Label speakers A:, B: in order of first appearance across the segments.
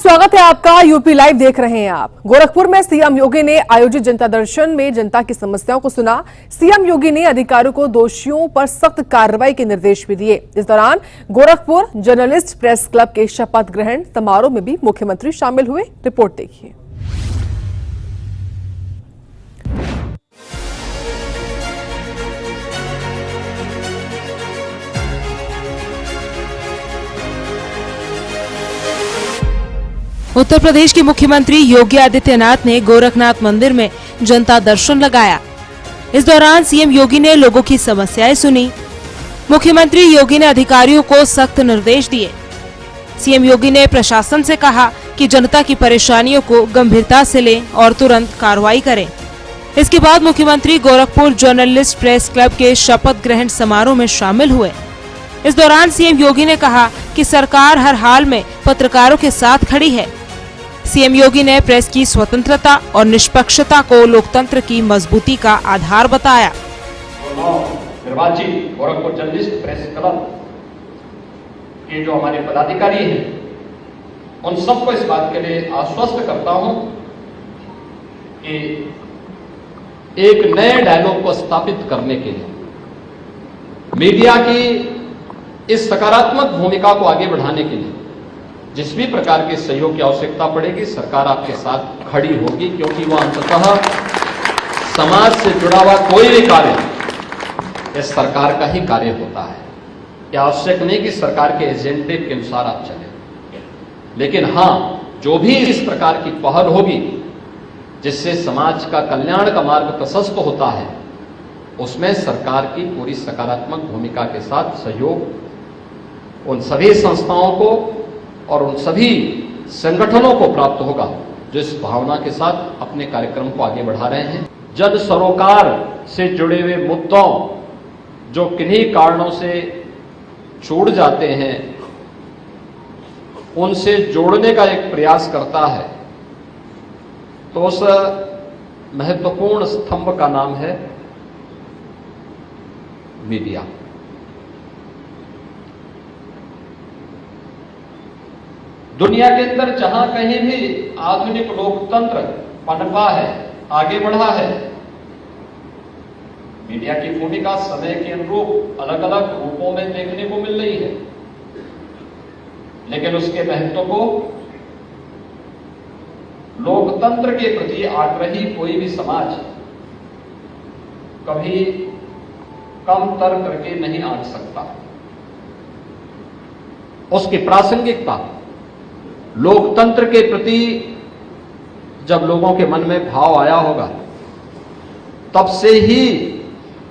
A: स्वागत है आपका। यूपी लाइव देख रहे हैं आप। गोरखपुर में सीएम योगी ने आयोजित जनता दर्शन में जनता की समस्याओं को सुना। सीएम योगी ने अधिकारियों को दोषियों पर सख्त कार्रवाई के निर्देश भी दिए। इस दौरान गोरखपुर जर्नलिस्ट प्रेस क्लब के शपथ ग्रहण समारोह में भी मुख्यमंत्री शामिल हुए। रिपोर्ट देखिए।
B: उत्तर प्रदेश के मुख्यमंत्री योगी आदित्यनाथ ने गोरखनाथ मंदिर में जनता दर्शन लगाया। इस दौरान सीएम योगी ने लोगों की समस्याएं सुनी। मुख्यमंत्री योगी ने अधिकारियों को सख्त निर्देश दिए। सीएम योगी ने प्रशासन से कहा कि जनता की परेशानियों को गंभीरता से लें और तुरंत कार्रवाई करें। इसके बाद मुख्यमंत्री गोरखपुर जर्नलिस्ट प्रेस क्लब के शपथ ग्रहण समारोह में शामिल हुए। इस दौरान सीएम योगी ने कहा कि सरकार हर हाल में पत्रकारों के साथ खड़ी है। सीएम योगी ने प्रेस की स्वतंत्रता और निष्पक्षता को लोकतंत्र की मजबूती का आधार बताया।
C: निर्वाचित गोरखपुर जर्नलिस्ट प्रेस क्लब के जो हमारे पदाधिकारी हैं, उन सबको इस बात के लिए आश्वस्त करता हूं कि एक नए डायलॉग को स्थापित करने के लिए मीडिया की इस सकारात्मक भूमिका को आगे बढ़ाने के लिए जिस भी प्रकार के सहयोग की आवश्यकता पड़ेगी, सरकार आपके साथ खड़ी होगी, क्योंकि वह अंततः समाज से जुड़ा हुआ कोई भी कार्य यह सरकार का ही कार्य होता है। यह आवश्यक नहीं कि सरकार के एजेंडे के अनुसार आप चलें, लेकिन हां, जो भी इस प्रकार की पहल होगी जिससे समाज का कल्याण का मार्ग प्रशस्त होता है, उसमें सरकार की पूरी सकारात्मक भूमिका के साथ सहयोग उन सभी संस्थाओं को और उन सभी संगठनों को प्राप्त होगा जो इस भावना के साथ अपने कार्यक्रम को आगे बढ़ा रहे हैं। जन सरोकार से जुड़े हुए मुद्दों जो किन्हीं कारणों से छूट जाते हैं, उनसे जोड़ने का एक प्रयास करता है, तो उस महत्वपूर्ण स्तंभ का नाम है मीडिया। दुनिया के अंदर जहां कहीं भी आधुनिक लोकतंत्र पनपा है, आगे बढ़ा है, मीडिया की भूमिका समय के अनुरूप अलग अलग रूपों में देखने को मिल रही है, लेकिन उसके महत्व को लोकतंत्र के प्रति आग्रही कोई भी समाज कभी कम तर करके नहीं आंक सकता। उसकी प्रासंगिकता लोकतंत्र के प्रति जब लोगों के मन में भाव आया होगा, तब से ही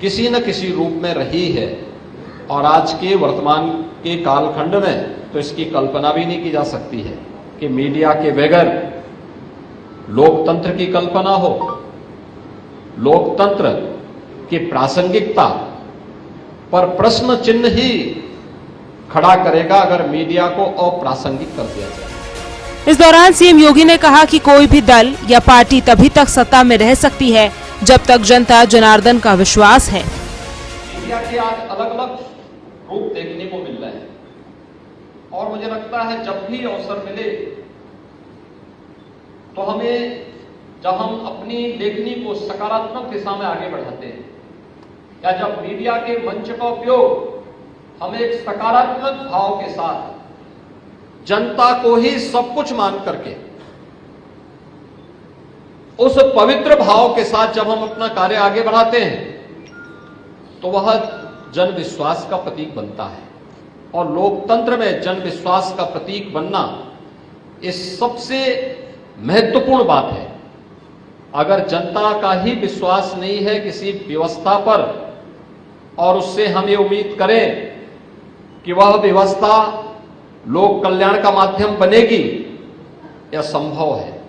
C: किसी न किसी रूप में रही है, और आज के वर्तमान के कालखंड में तो इसकी कल्पना भी नहीं की जा सकती है कि मीडिया के बगैर लोकतंत्र की कल्पना हो। लोकतंत्र की प्रासंगिकता पर प्रश्न चिन्ह ही खड़ा करेगा अगर मीडिया को अप्रासंगिक कर दिया जाए।
B: इस दौरान सीएम योगी ने कहा कि कोई भी दल या पार्टी तभी तक सत्ता में रह सकती है जब तक जनता जनार्दन का विश्वास है।
C: मीडिया के आज अलग अलग रूप देखने को मिल रहे हैं, और मुझे लगता है जब भी अवसर मिले तो हमें, जब हम अपनी लेखनी को सकारात्मक दिशा में आगे बढ़ाते हैं, या जब मीडिया के मंच का उपयोग हम एक सकारात्मक भाव के साथ जनता को ही सब कुछ मान करके, उस पवित्र भाव के साथ जब हम अपना कार्य आगे बढ़ाते हैं, तो वह जन विश्वास का प्रतीक बनता है। और लोकतंत्र में जन विश्वास का प्रतीक बनना इस सबसे महत्वपूर्ण बात है। अगर जनता का ही विश्वास नहीं है किसी व्यवस्था पर, और उससे हम ये उम्मीद करें कि वह व्यवस्था लोक कल्याण का माध्यम बनेगी, यह संभव है।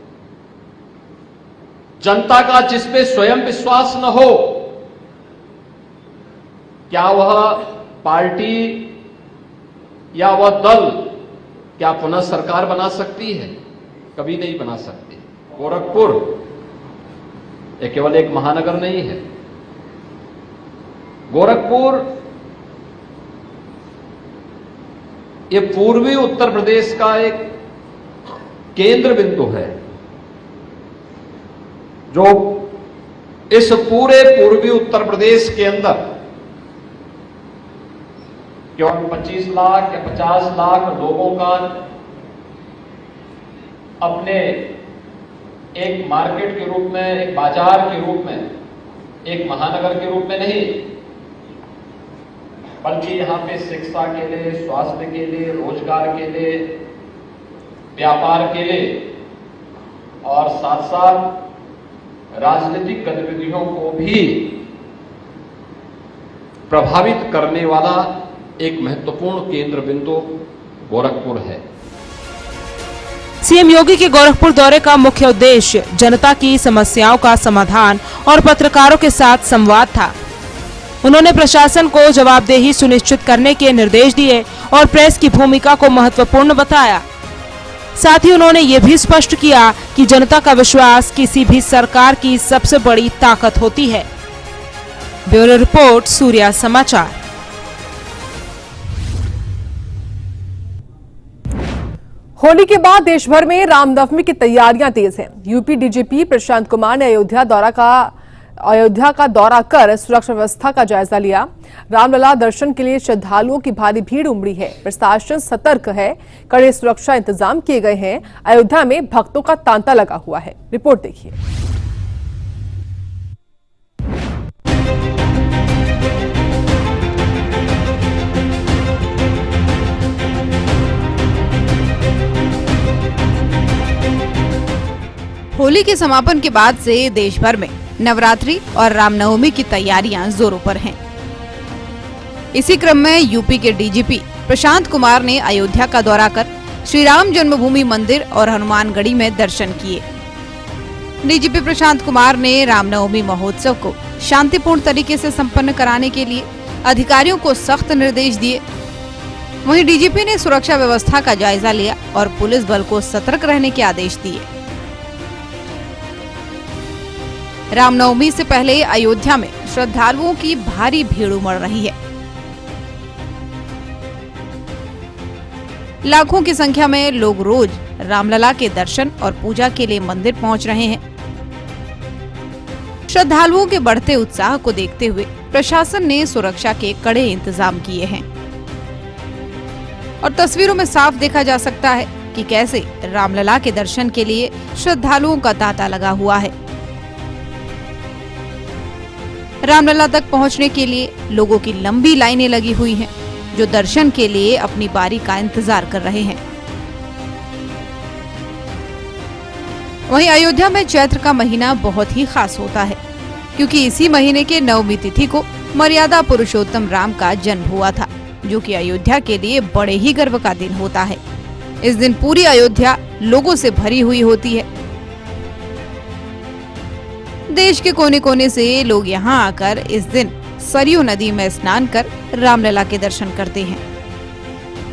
C: जनता का जिस पे स्वयं विश्वास न हो, क्या वह पार्टी या वह दल क्या पुनः सरकार बना सकती है? कभी नहीं बना सकती। गोरखपुर ये केवल एक महानगर नहीं है। गोरखपुर ये पूर्वी उत्तर प्रदेश का एक केंद्र बिंदु है जो इस पूरे पूर्वी उत्तर प्रदेश के अंदर केवल 25 लाख या 50 लाख लोगों का अपने एक मार्केट के रूप में, एक बाजार के रूप में, एक महानगर के रूप में नहीं, बल्कि यहां पे शिक्षा के लिए, स्वास्थ्य के लिए, रोजगार के लिए, व्यापार के लिए और साथ साथ राजनीतिक गतिविधियों को भी प्रभावित करने वाला एक महत्वपूर्ण केंद्र बिंदु गोरखपुर है।
B: सीएम योगी के गोरखपुर दौरे का मुख्य उद्देश्य जनता की समस्याओं का समाधान और पत्रकारों के साथ संवाद था। उन्होंने प्रशासन को जवाबदेही सुनिश्चित करने के निर्देश दिए और प्रेस की भूमिका को महत्वपूर्ण बताया। साथ ही उन्होंने ये भी स्पष्ट किया कि जनता का विश्वास किसी भी सरकार की सबसे बड़ी ताकत होती है। ब्यूरो रिपोर्ट, सूर्या समाचार।
A: होली के बाद देश भर में रामनवमी की तैयारियां तेज हैं। यूपी डीजीपी प्रशांत कुमार ने अयोध्या का दौरा कर सुरक्षा व्यवस्था का जायजा लिया। रामलला दर्शन के लिए श्रद्धालुओं की भारी भीड़ उमड़ी है। प्रशासन सतर्क है, कड़े सुरक्षा इंतजाम किए गए हैं। अयोध्या में भक्तों का तांता लगा हुआ है। रिपोर्ट देखिए।
D: होली के समापन के बाद से देश भर में नवरात्रि और रामनवमी की तैयारियां जोरों पर हैं। इसी क्रम में यूपी के डीजीपी प्रशांत कुमार ने अयोध्या का दौरा कर श्री राम जन्मभूमि मंदिर और हनुमानगढ़ी में दर्शन किए। डीजीपी प्रशांत कुमार ने रामनवमी महोत्सव को शांतिपूर्ण तरीके से संपन्न कराने के लिए अधिकारियों को सख्त निर्देश दिए। वहीं डीजीपी ने सुरक्षा व्यवस्था का जायजा लिया और पुलिस बल को सतर्क रहने के आदेश दिए। रामनवमी से पहले अयोध्या में श्रद्धालुओं की भारी भीड़ उमड़ रही है। लाखों की संख्या में लोग रोज रामलला के दर्शन और पूजा के लिए मंदिर पहुंच रहे हैं। श्रद्धालुओं के बढ़ते उत्साह को देखते हुए प्रशासन ने सुरक्षा के कड़े इंतजाम किए हैं और तस्वीरों में साफ देखा जा सकता है कि कैसे रामलला के दर्शन के लिए श्रद्धालुओं का तांता लगा हुआ है। रामलला तक पहुंचने के लिए लोगों की लंबी लाइनें लगी हुई हैं, जो दर्शन के लिए अपनी बारी का इंतजार कर रहे हैं। वहीं अयोध्या में चैत्र का महीना बहुत ही खास होता है, क्योंकि इसी महीने के नवमी तिथि को मर्यादा पुरुषोत्तम राम का जन्म हुआ था, जो कि अयोध्या के लिए बड़े ही गर्व का दिन होता है। इस दिन पूरी अयोध्या लोगों से भरी हुई होती है। देश के कोने कोने से लोग यहां आकर इस दिन सरयू नदी में स्नान कर रामलला के दर्शन करते हैं।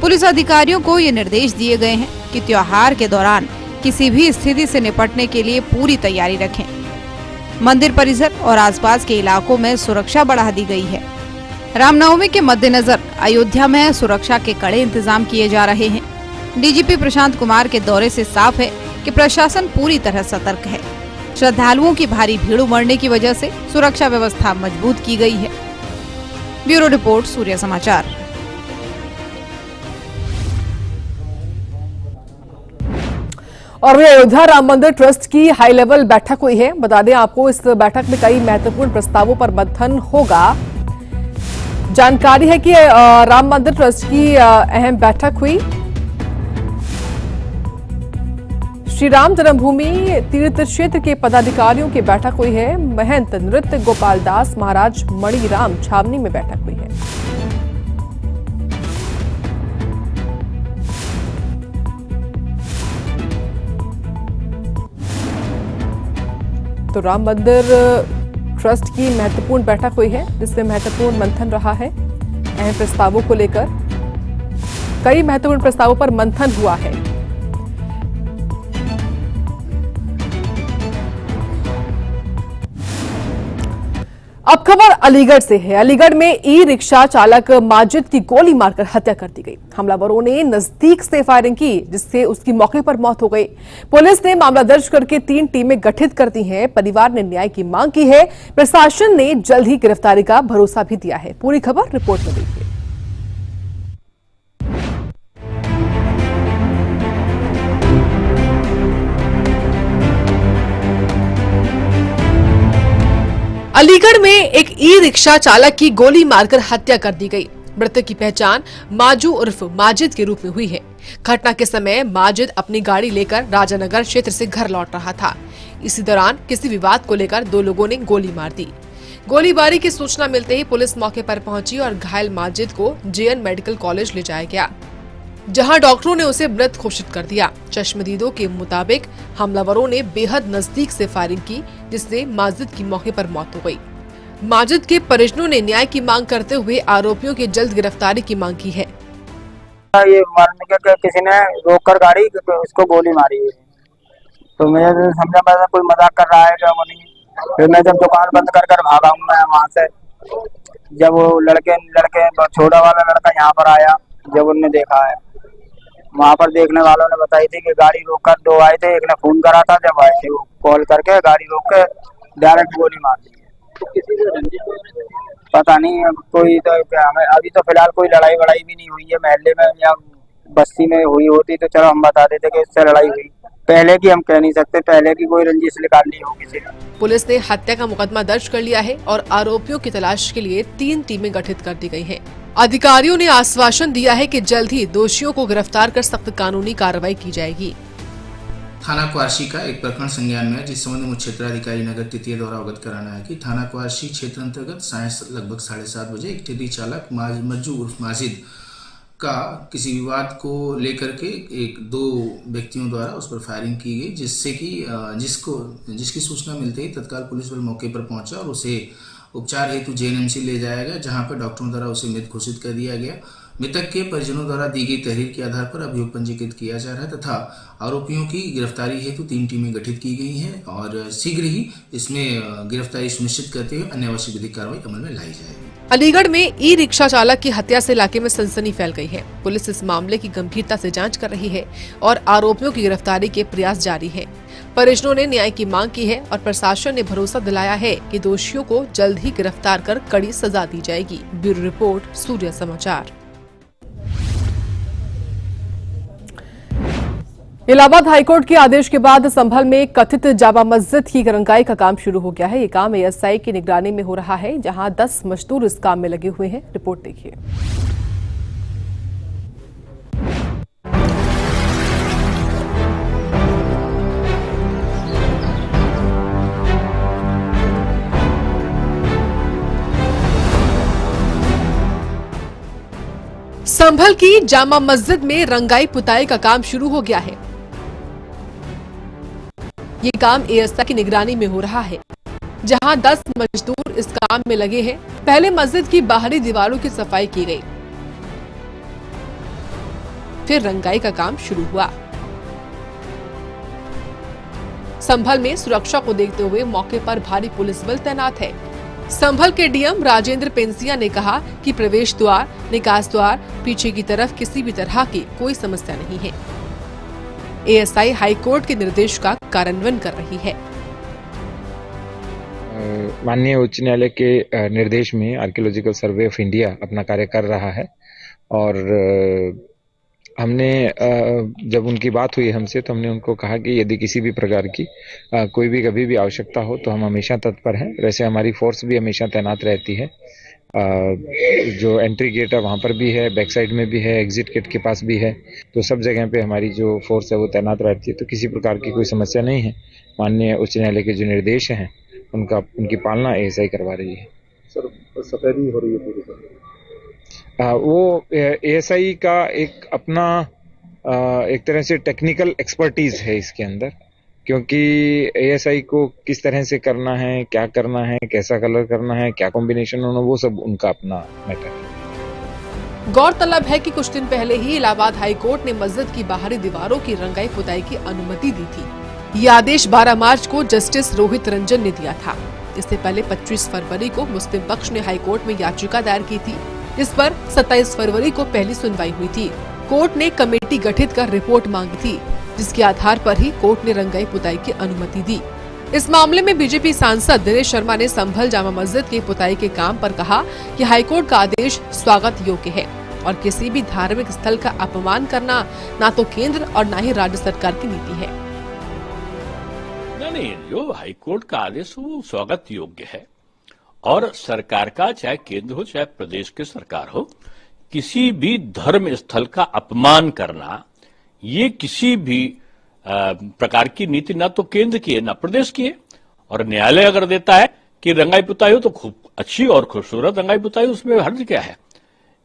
D: पुलिस अधिकारियों को ये निर्देश दिए गए हैं कि त्योहार के दौरान किसी भी स्थिति से निपटने के लिए पूरी तैयारी रखें। मंदिर परिसर और आसपास के इलाकों में सुरक्षा बढ़ा दी गई है। रामनवमी के मद्देनजर अयोध्या में सुरक्षा के कड़े इंतजाम किए जा रहे हैं। डीजीपी प्रशांत कुमार के दौरे से साफ है कि प्रशासन पूरी तरह सतर्क है। श्रद्धालुओं की भारी भीड़ उमड़ने की वजह से सुरक्षा व्यवस्था मजबूत की गई है। ब्यूरो रिपोर्ट, सूर्या समाचार।
A: और वे अयोध्या राम मंदिर ट्रस्ट की हाई लेवल बैठक हुई है। बता दें आपको, इस बैठक में कई महत्वपूर्ण प्रस्तावों पर मंथन होगा। जानकारी है कि राम मंदिर ट्रस्ट की अहम बैठक हुई। श्री राम जन्मभूमि तीर्थ क्षेत्र के पदाधिकारियों की बैठक हुई है। महंत नृत्य गोपाल दास महाराज मणिराम छावनी में बैठक हुई है। तो राम मंदिर ट्रस्ट की महत्वपूर्ण बैठक हुई है, जिसमें महत्वपूर्ण मंथन रहा है। अहम प्रस्तावों को लेकर कई महत्वपूर्ण प्रस्तावों पर मंथन हुआ है। अब खबर अलीगढ़ से है। अलीगढ़ में ई रिक्शा चालक माजिद की गोली मारकर हत्या कर दी गई। हमलावरों ने नजदीक से फायरिंग की, जिससे उसकी मौके पर मौत हो गई। पुलिस ने मामला दर्ज करके 3 टीमें गठित कर दी हैं। परिवार ने न्याय की मांग की है। प्रशासन ने जल्द ही गिरफ्तारी का भरोसा भी दिया है। पूरी खबर रिपोर्ट में देखिए। अलीगढ़ में एक ई रिक्शा चालक की गोली मारकर हत्या कर दी गई। मृतक की पहचान माजू उर्फ माजिद के रूप में हुई है। घटना के समय माजिद अपनी गाड़ी लेकर राजानगर क्षेत्र से घर लौट रहा था। इसी दौरान किसी विवाद को लेकर 2 लोगों ने गोली मार दी। गोलीबारी की सूचना मिलते ही पुलिस मौके पर पहुंची और घायल माजिद को जेएन मेडिकल कॉलेज ले जाया गया, जहां डॉक्टरों ने उसे मृत घोषित कर दिया। चश्मदीदों के मुताबिक हमलावरों ने बेहद नजदीक से फायरिंग की, जिससे माजिद की मौके पर मौत हो गई। माजिद के परिजनों ने न्याय की मांग करते हुए आरोपियों की जल्द गिरफ्तारी की मांग की है।
E: ये मारने के किसी ने रोककर गाड़ी उसको गोली मारी है, तो मैं समझा मैं कोई मजाक कर रहा है क्या वो नहीं। फिर मैं जब दुकान बंद कर भागा हूँ मैं वहाँ से, जब वो लड़के छोटा वाला लड़का यहाँ पर आया, जब उनने देखा है, वहाँ पर देखने वालों ने बताई थी कि गाड़ी रोककर 2 आए थे, एक ने फोन करा था, जब आए थे वो कॉल करके गाड़ी रोक के डायरेक्ट गोली मार दी है। तो किसी से पता नहीं कोई, तो हमें अभी तो फिलहाल कोई लड़ाई वड़ाई भी नहीं हुई है मोहल्ले में या बस्ती में। हुई होती तो चलो हम बता देते कि इससे लड़ाई हुई, पहले की हम कह नहीं सकते, पहले की कोई रंजिश निकाल ली हो किसी ने।
A: पुलिस ने हत्या का मुकदमा दर्ज कर लिया है और आरोपियों की तलाश के लिए 3 टीमें गठित कर दी गई हैं। अधिकारियों ने आश्वासन दिया है कि जल्द ही दोषियों को गिरफ्तार कर सख्त कानूनी कार्रवाई की जाएगी।
F: थाना क्वारसी का एक प्रकरण संज्ञान में है, जिस संबंध में क्षेत्राधिकारी नगर तृतीय द्वारा अवगत कराना है कि थाना क्वारसी क्षेत्र अंतर्गत सायं लगभग 7:30 बजे एक ठेली चालक मज्जू उर्फ माजिद का किसी विवाद को लेकर के 2 व्यक्तियों द्वारा उस पर फायरिंग की गई, जिससे कि जिसकी सूचना मिलते ही तत्काल पुलिस बल मौके पर पहुंचा और उसे उपचार हेतु जेएनएमसी ले जाया गया, जहां पर डॉक्टरों द्वारा उसे मृत घोषित कर दिया गया। मृतक के परिजनों द्वारा दी गई तहरीर के आधार पर अभियोग पंजीकृत किया जा रहा है तथा आरोपियों की गिरफ्तारी हेतु 3 टीमें गठित की गई हैं और शीघ्र ही इसमें गिरफ्तारी सुनिश्चित करते हुए अन्य आवश्यक विधिक कार्रवाई अमल में लाई जाएगी।
A: अलीगढ़ में ई रिक्शा चालक की हत्या से इलाके में सनसनी फैल गई है। पुलिस इस मामले की गंभीरता से जांच कर रही है और आरोपियों की गिरफ्तारी के प्रयास जारी है। परिजनों ने न्याय की मांग की है और प्रशासन ने भरोसा दिलाया है कि दोषियों को जल्द ही गिरफ्तार कर कड़ी सजा दी जाएगी। ब्यूरो रिपोर्ट, सूर्य समाचार। इलाहाबाद हाईकोर्ट के आदेश के बाद संभल में कथित जामा मस्जिद की रंगाई का काम शुरू हो गया है। ये काम एएसआई की निगरानी में हो रहा है, जहां 10 मजदूर इस काम में लगे हुए हैं। रिपोर्ट देखिए। संभल की जामा मस्जिद में रंगाई पुताई का काम शुरू हो गया है। ये काम एएसआई की निगरानी में हो रहा है, जहां 10 मजदूर इस काम में लगे हैं। पहले मस्जिद की बाहरी दीवारों की सफाई की गई, फिर रंगाई का काम शुरू हुआ। संभल में सुरक्षा को देखते हुए मौके पर भारी पुलिस बल तैनात है। संभल के डीएम राजेंद्र पेंसिया ने कहा कि प्रवेश द्वार, निकास द्वार, पीछे की तरफ किसी भी तरह की कोई समस्या नहीं है। एएसआई हाईकोर्ट के निर्देश का कार्यान्वयन कर रही है।
G: माननीय उच्च न्यायालय के निर्देश में आर्कियोलॉजिकल सर्वे ऑफ इंडिया अपना कार्य कर रहा है और हमने जब उनकी बात हुई हमसे तो हमने उनको कहा कि यदि किसी भी प्रकार की कोई भी कभी भी आवश्यकता हो तो हम हमेशा तत्पर हैं। वैसे हमारी फोर्स भी हमेशा तैनात रहती है। जो एंट्री गेट है वहाँ पर भी है, बैक साइड में भी है, एग्जिट गेट के पास भी है, तो सब जगह पे हमारी जो फोर्स है वो तैनात रहती है। तो किसी प्रकार की कोई समस्या नहीं है। माननीय उच्च न्यायालय के जो निर्देश हैं उनकी पालना एएसआई करवा रही है।
H: सर, सफेदी हो रही है पूरी
G: वो एएसआई का एक अपना एक तरह से टेक्निकल एक्सपर्टीज है इसके अंदर, क्योंकि एएसआई को किस तरह से करना है, क्या करना है, कैसा कलर करना है, क्या कॉम्बिनेशन होना, वो सब उनका अपना मैटर है।
A: गौरतलब है कि कुछ दिन पहले ही इलाहाबाद हाईकोर्ट ने मस्जिद की बाहरी दीवारों की रंगाई पुताई की अनुमति दी थी। ये आदेश 12 मार्च को जस्टिस रोहित रंजन ने दिया था। इससे पहले 25 फरवरी को मुस्लिम पक्ष ने हाईकोर्ट में याचिका दायर की थी। इस पर 27 फरवरी को पहली सुनवाई हुई थी। कोर्ट ने कमेटी गठित कर रिपोर्ट मांगी थी, जिसके आधार पर ही कोर्ट ने रंगाई पुताई की अनुमति दी। इस मामले में बीजेपी सांसद दिनेश शर्मा ने संभल जामा मस्जिद के पुताई के काम पर कहा कि हाईकोर्ट का आदेश स्वागत योग्य है और किसी भी धार्मिक स्थल का अपमान करना ना तो केंद्र और ना ही राज्य सरकार की नीति है।
I: नहीं, जो हाईकोर्ट का आदेश वो स्वागत योग्य है और सरकार का, चाहे केंद्र हो चाहे प्रदेश की सरकार हो, किसी भी धर्म स्थल का अपमान करना ये किसी भी प्रकार की नीति ना तो केंद्र की है ना प्रदेश की है। और न्यायालय अगर देता है कि रंगाई पुताई हो तो खूब अच्छी और खूबसूरत रंगाई पुताई, उसमें हर्ज क्या है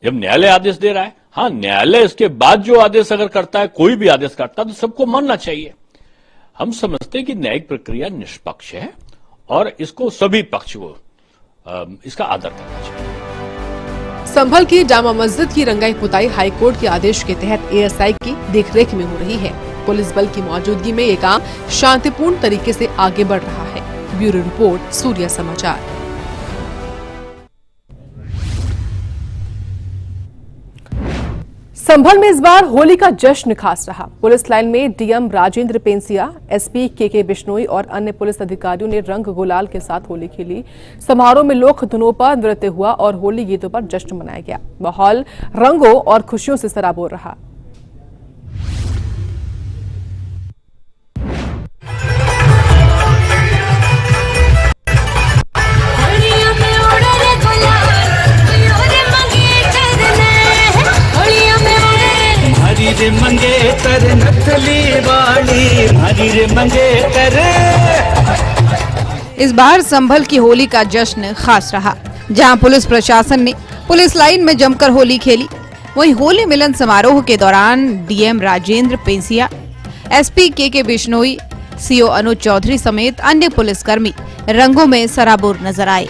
I: जब न्यायालय आदेश दे रहा है। हाँ, न्यायालय इसके बाद जो आदेश अगर करता है, कोई भी आदेश करता है, तो सबको मानना चाहिए। हम समझते हैं कि न्यायिक प्रक्रिया निष्पक्ष है और इसको सभी पक्ष को इसका आदर करना चाहिए।
A: संभल की जामा मस्जिद की रंगाई पुताई हाईकोर्ट के आदेश के तहत एएसआई की देखरेख में हो रही है। पुलिस बल की मौजूदगी में ये काम शांतिपूर्ण तरीके से आगे बढ़ रहा है। ब्यूरो रिपोर्ट, सूर्य समाचार। संभल में इस बार होली का जश्न खास रहा। पुलिस लाइन में डीएम राजेंद्र पेंसिया, एसपी के बिश्नोई और अन्य पुलिस अधिकारियों ने रंग गुलाल के साथ होली खेली। समारोह में लोक धुनों पर नृत्य हुआ और होली गीतों पर जश्न मनाया गया। माहौल रंगों और खुशियों से सराबोर रहा।
J: रे मंगेतर नथली वाली हरी रे मंगेतर।
D: इस बार संभल की होली का जश्न खास रहा, जहां पुलिस प्रशासन ने पुलिस लाइन में जमकर होली खेली। वहीं होली मिलन समारोह के दौरान डीएम राजेंद्र पेंसिया, एसपी के बिश्नोई, सीओ अनुज चौधरी समेत अन्य पुलिसकर्मी रंगों में सराबोर नजर आए।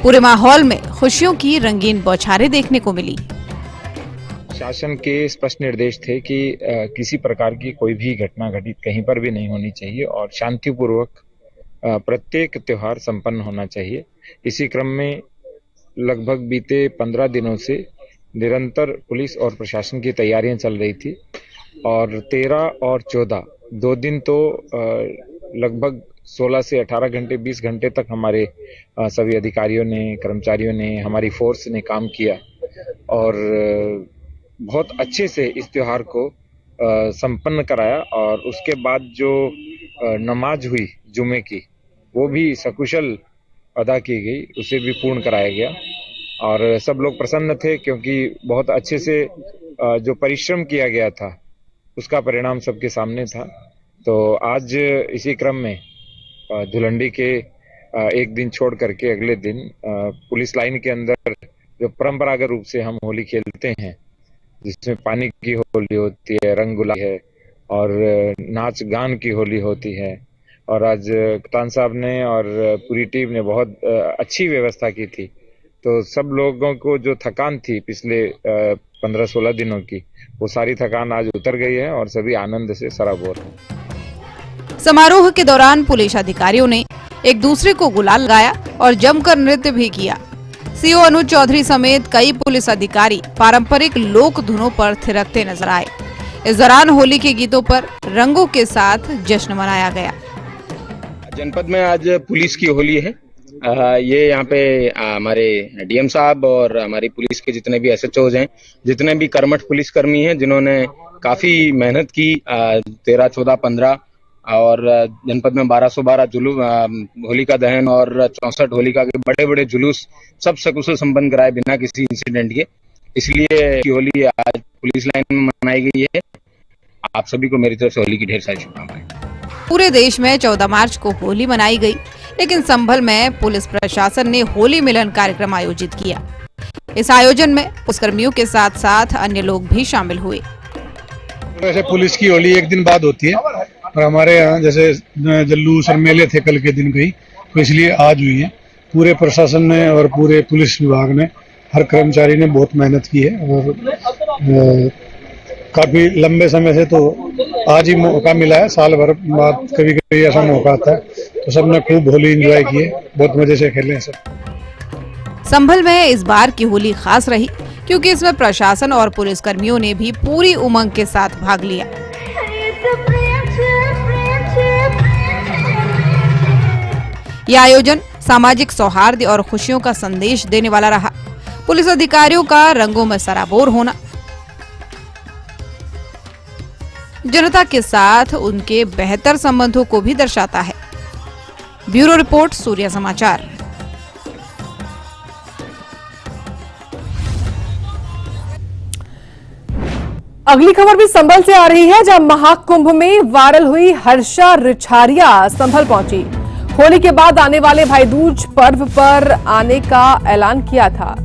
D: पूरे माहौल में खुशियों की रंगीन बौछारें देखने को मिली।
G: शासन के स्पष्ट निर्देश थे कि किसी प्रकार की कोई भी घटना घटित कहीं पर भी नहीं होनी चाहिए और शांतिपूर्वक प्रत्येक त्योहार संपन्न होना चाहिए। इसी क्रम में लगभग बीते 15 दिनों से निरंतर पुलिस और प्रशासन की तैयारियां चल रही थी और 13 और 14 2 दिन तो लगभग 16 से 18 घंटे 20 घंटे तक हमारे सभी अधिकारियों ने, कर्मचारियों ने, हमारी फोर्स ने काम किया और बहुत अच्छे से इस त्योहार को संपन्न कराया। और उसके बाद जो नमाज हुई जुमे की, वो भी सकुशल अदा की गई, उसे भी पूर्ण कराया गया और सब लोग प्रसन्न थे क्योंकि बहुत अच्छे से जो परिश्रम किया गया था उसका परिणाम सबके सामने था। तो आज इसी क्रम में धुलंडी के एक दिन छोड़ करके अगले दिन पुलिस लाइन के अंदर जो परंपरागत रूप से हम होली खेलते हैं, जिसमें पानी की होली होती है, रंग गुलाल है और नाच गान की होली होती है। और आज कप्तान साहब ने और पूरी टीम ने बहुत अच्छी व्यवस्था की थी, तो सब लोगों को जो थकान थी पिछले 15-16 दिनों की, वो सारी थकान आज उतर गई है और सभी आनंद से सराबोर हैं।
D: समारोह के दौरान पुलिस अधिकारियों ने एक दूसरे को गुलाल लगाया और जमकर नृत्य भी किया। सीओ अनुज चौधरी समेत कई पुलिस अधिकारी पारंपरिक लोक धुनों पर थिरकते नजर आए। इस दौरान होली के गीतों पर रंगों के साथ जश्न मनाया गया।
K: जनपद में आज पुलिस की होली है। ये यहाँ पे हमारे डीएम साहब और हमारी पुलिस के जितने भी एसएचओज हैं, जितने भी कर्मठ पुलिसकर्मी हैं, जिन्होंने काफी मेहनत की, 13, 14, 15 और जनपद में 1212 जुलूस होलिका दहन और 64 होलिका के बड़े बड़े जुलूस सब सकुशल संपन्न कराए बिना किसी इंसिडेंट के। इसलिए होली आज पुलिस लाइन में मनाई गई है। आप सभी को मेरी तरफ से होली की ढेर सारी शुभकामनाएं।
D: पूरे देश में 14 मार्च को होली मनाई गई, लेकिन संभल में पुलिस प्रशासन ने होली मिलन कार्यक्रम आयोजित किया। इस आयोजन में पुलिसकर्मियों के साथ साथ अन्य लोग भी शामिल हुए।
H: वैसे पुलिस की होली एक दिन बाद होती है और हमारे यहाँ जैसे जल्लूस और मेले थे कल के दिन गई, तो इसलिए आज हुई है। पूरे प्रशासन ने और पूरे पुलिस विभाग ने, हर कर्मचारी ने बहुत मेहनत की है और काफी लंबे समय से, तो आज ही मौका मिला है। साल भर बाद कभी कभी ऐसा मौका आता है, तो सबने खूब होली एंजॉय की है, बहुत मजे से खेले हैं सब।
D: संभल में इस बार की होली खास रही क्योंकि इसमें प्रशासन और पुलिसकर्मियों ने भी पूरी उमंग के साथ भाग लिया। यह आयोजन सामाजिक सौहार्द और खुशियों का संदेश देने वाला रहा। पुलिस अधिकारियों का रंगों में सराबोर होना जनता के साथ उनके बेहतर संबंधों को भी दर्शाता है। ब्यूरो रिपोर्ट, सूर्य समाचार।
A: अगली खबर भी संभल से आ रही है, जहां महाकुंभ में वायरल हुई हर्षा रिछारिया संभल पहुंची। होली के बाद आने वाले भाई दूज पर्व पर आने का ऐलान किया था।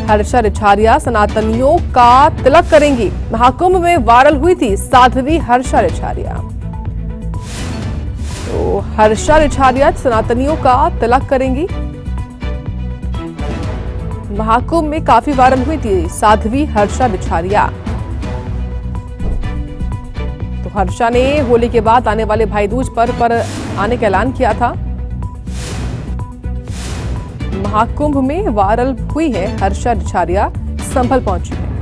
A: हर्षा रिछारिया सनातनियों का तिलक करेंगी। महाकुंभ में वायरल हुई थी साध्वी हर्षा रिछारिया। तो हर्षा रिछारिया सनातनियों का तिलक करेंगी। महाकुंभ में काफी वायरल हुई थी साध्वी हर्षा रिछारिया। तो हर्षा ने होली के बाद आने वाले भाई दूज पर्व पर आने का ऐलान किया था। महाकुंभ में वायरल हुई है हर्षा रिछारिया, संभल पहुंची है।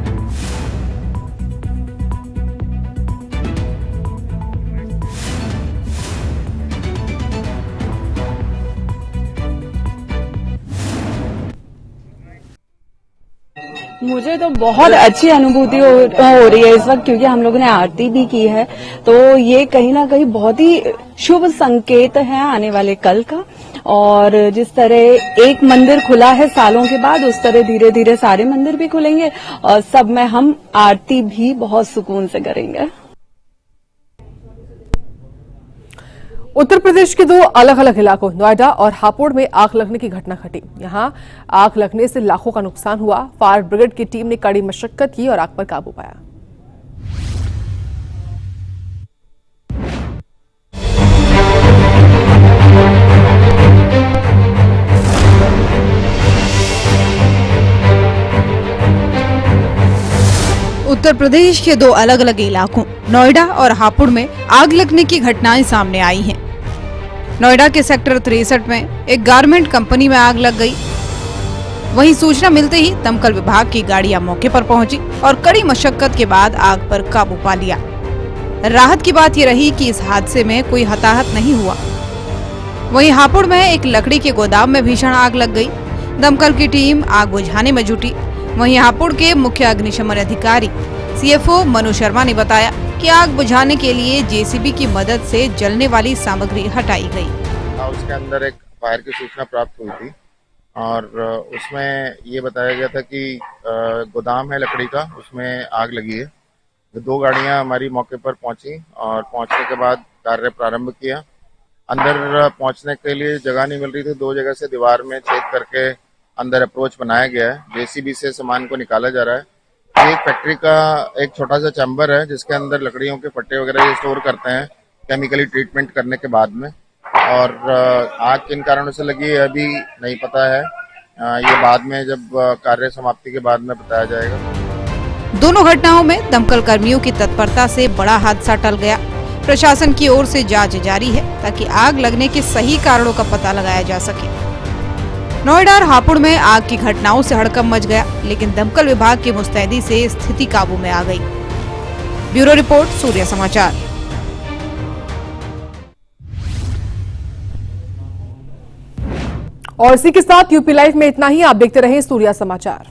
L: मुझे तो बहुत अच्छी अनुभूति हो रही है इस वक्त, क्योंकि हम लोगों ने आरती भी की है। तो ये कहीं ना कहीं बहुत ही शुभ संकेत है आने वाले कल का। और जिस तरह एक मंदिर खुला है सालों के बाद, उस तरह धीरे धीरे सारे मंदिर भी खुलेंगे और सब में हम आरती भी बहुत सुकून से करेंगे।
A: उत्तर प्रदेश के दो अलग अलग इलाकों नोएडा और हापुड़ में आग लगने की घटना घटी। यहां आग लगने से लाखों का नुकसान हुआ। फायर ब्रिगेड की टीम ने कड़ी मशक्कत की और आग पर काबू पाया।
D: उत्तर प्रदेश के दो अलग अलग इलाकों नोएडा और हापुड़ में आग लगने की घटनाएं सामने आई हैं। नोएडा के सेक्टर 63 में एक गारमेंट कंपनी में आग लग गई। वहीं सूचना मिलते ही दमकल विभाग की गाड़ियां मौके पर पहुंची और कड़ी मशक्कत के बाद आग पर काबू पा लिया। राहत की बात यह रही कि इस हादसे में कोई हताहत नहीं हुआ। वहीं हापुड़ में एक लकड़ी के गोदाम में भीषण आग लग गई। दमकल की टीम आग बुझाने में जुटी। वहीं हापुड़ के मुख्य अग्निशमन अधिकारी CFO मनु शर्मा ने बताया कि आग बुझाने के लिए JCB की मदद से जलने वाली सामग्री हटाई गई।
M: उसके अंदर एक फायर की सूचना प्राप्त हुई थी और उसमें ये बताया गया था कि गोदाम है लकड़ी का, उसमें आग लगी है। तो दो गाड़ियां हमारी मौके पर पहुंची और पहुंचने के बाद कार्य प्रारंभ किया। अंदर पहुंचने के लिए जगह नहीं मिल रही थी। दो जगह से दीवार में छेद करके अंदर अप्रोच बनाया गया है। JCB से सामान को निकाला जा रहा है। एक फैक्ट्री का एक छोटा सा चैम्बर है जिसके अंदर लकड़ियों के फट्टे वगैरह ये स्टोर करते हैं केमिकली ट्रीटमेंट करने के बाद में। और आग किन कारणों से लगी है अभी नहीं पता है। ये बाद में जब कार्य समाप्ति के बाद में बताया जाएगा।
D: दोनों घटनाओं में दमकल कर्मियों की तत्परता से बड़ा हादसा टल गया। प्रशासन की ओर से जांच जारी है ताकि आग लगने के सही कारणों का पता लगाया जा सके। नोएडा और हापुड़ में आग की घटनाओं से हड़कंप मच गया, लेकिन दमकल विभाग की मुस्तैदी से स्थिति काबू में आ गई। ब्यूरो रिपोर्ट, सूर्य समाचार।
A: और इसी के साथ यूपी लाइव में इतना ही। आप देखते रहें सूर्य समाचार।